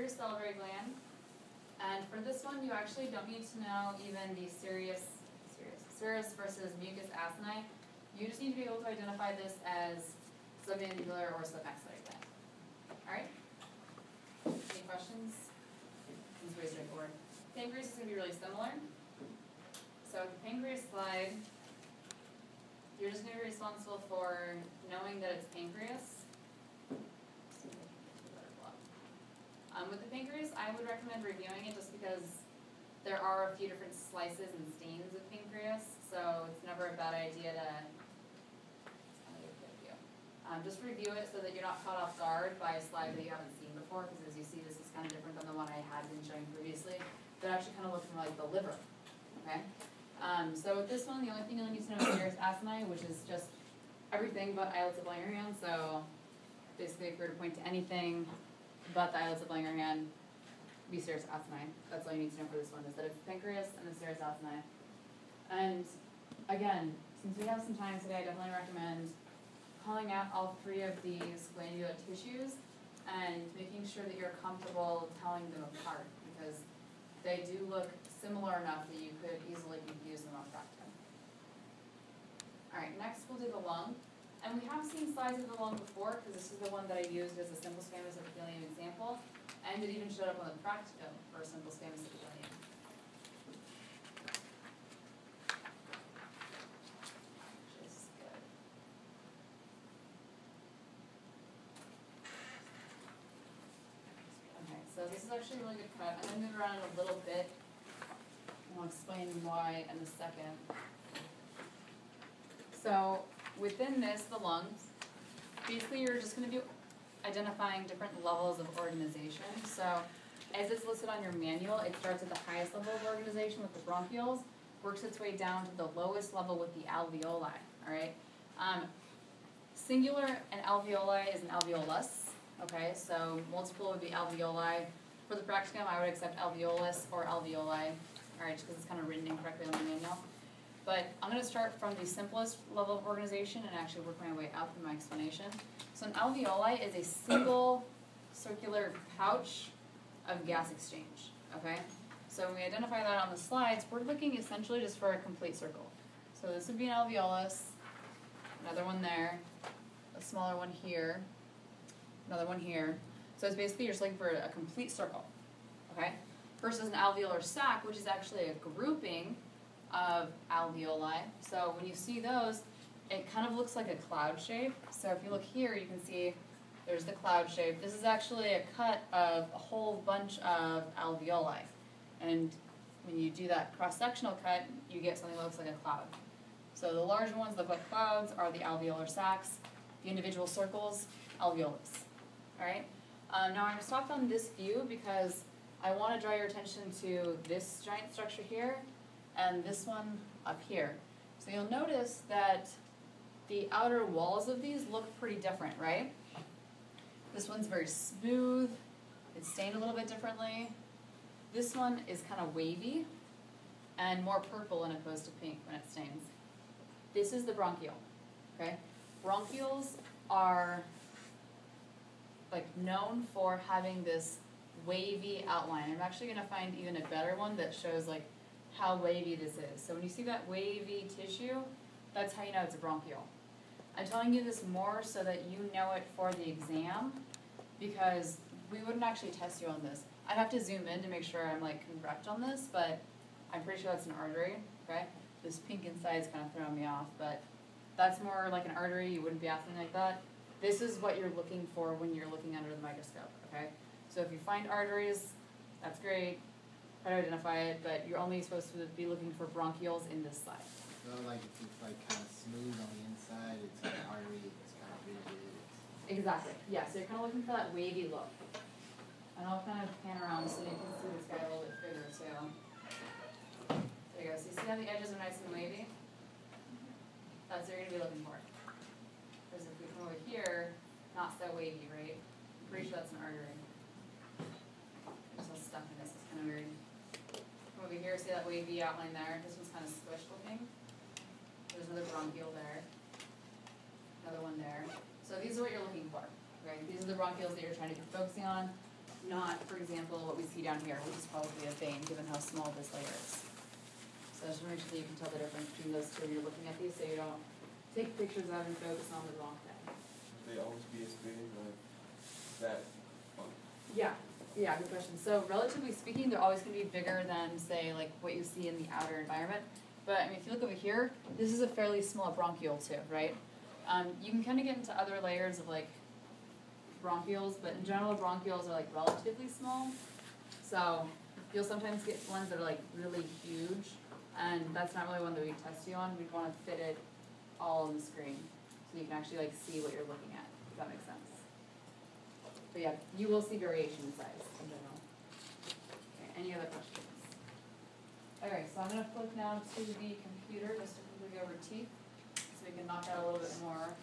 pancreas salivary gland. And for this one, you actually don't need to know even the serous versus mucus acini. You just need to be able to identify this as submandibular or submaxillary gland. Alright? Any questions? It's pretty straightforward. Pancreas is going to be really similar. So with the pancreas slide, you're just going to be responsible for knowing that it's pancreas. With the pancreas, I would recommend reviewing it just because there are a few different slices and stains of pancreas, so it's never a bad idea to just review it so that you're not caught off guard by a slide that you haven't seen before, because as you see, this is kind of different than the one I had been showing previously. That actually kind of looks more like the liver, okay? So with this one, the only thing you'll need to know is serous acini, which is just everything but islets of Langerhans. So basically, if we were to point to anything but the islets of Langerhans, be serous acini. That's all you need to know for this one, is that it's pancreas and the serous acini. And again, since we have some time today, I definitely recommend calling out all three of these glandular tissues and making sure that you're comfortable telling them apart, because they do look similar enough that you could easily confuse them on practicum. Alright, next we'll do the lung. And we have seen slides of the lung before, because this is the one that I used as a simple squamous epithelium example, and it even showed up on the practicum for a simple squamous epithelium. Which is good. Okay, so this is actually a really good cut. I'm going to move around it a little bit, and I'll explain why in a second. So within this, the lungs, basically you're just going to be identifying different levels of organization. So as it's listed on your manual, it starts at the highest level of organization with the bronchioles, works its way down to the lowest level with the alveoli, all right? Singular and alveoli is an alveolus, okay? So multiple would be alveoli. For the practicum, I would accept alveolus or alveoli, all right, just because it's kind of written incorrectly on the manual. But I'm going to start from the simplest level of organization and actually work my way up in my explanation. So an alveoli is a single circular pouch of gas exchange, okay? So when we identify that on the slides, we're looking essentially just for a complete circle. So this would be an alveolus, another one there, a smaller one here, another one here. So it's basically you're just looking for a complete circle, okay? Versus an alveolar sac, which is actually a grouping of alveoli. So when you see those, it kind of looks like a cloud shape. So if you look here, you can see there's the cloud shape. This is actually a cut of a whole bunch of alveoli. And when you do that cross-sectional cut, you get something that looks like a cloud. So the larger ones that look like clouds are the alveolar sacs. The individual circles, alveolus. All right? Now I'm going to stop on this view because I want to draw your attention to this giant structure here and this one up here. So you'll notice that the outer walls of these look pretty different, right? This one's very smooth. It's stained a little bit differently. This one is kind of wavy and more purple in opposed to pink when it stains. This is the bronchiole, okay? Bronchioles are like known for having this wavy outline. I'm actually going to find even a better one that shows like how wavy this is. So when you see that wavy tissue, that's how you know it's a bronchiole. I'm telling you this more so that you know it for the exam, because we wouldn't actually test you on this. I'd have to zoom in to make sure I'm like correct on this, but I'm pretty sure that's an artery, okay? This pink inside is kind of throwing me off, but that's more like an artery. You wouldn't be asking like that. This is what you're looking for when you're looking under the microscope, okay? So if you find arteries, that's great. Try to identify it, but you're only supposed to be looking for bronchioles in this slide. So like if it's like kind of smooth on the inside, it's an artery, it's kind of rigid. Exactly, yeah, so you're kind of looking for that wavy look. And I'll kind of pan around so you can see this guy a little bit bigger too. There you go, so you see how the edges are nice and wavy? That's what you're going to be looking for. Because if we come over here, not so wavy, right? I'm pretty sure that's an artery. I'm so stuck in this, it's kind of weird. Come over here, see that wavy outline there? This one's kind of squished looking. There's another bronchiole there. Another one there. So these are what you're looking for, right? These are the bronchioles that you're trying to be focusing on. not, for example, what we see down here, which is probably a vein, given how small this layer is. So just make sure that you can tell the difference between those two when you're looking at these, so you don't take pictures of and focus on the wrong thing. They always be as big like that. Yeah, good question. So relatively speaking, they're always gonna be bigger than, say, like what you see in the outer environment. But I mean, if you look over here, this is a fairly small bronchiole too, right? You can kind of get into other layers of like bronchioles, but in general, bronchioles are like relatively small. So you'll sometimes get ones that are like really huge, and that's not really one that we test you on. We'd want to fit it all on the screen, so you can actually like see what you're looking at, if that makes sense. But yeah, you will see variation in size in general. Okay, any other questions? Alright, so I'm gonna flip now to the computer just to quickly go over teeth, so we can knock out a little bit more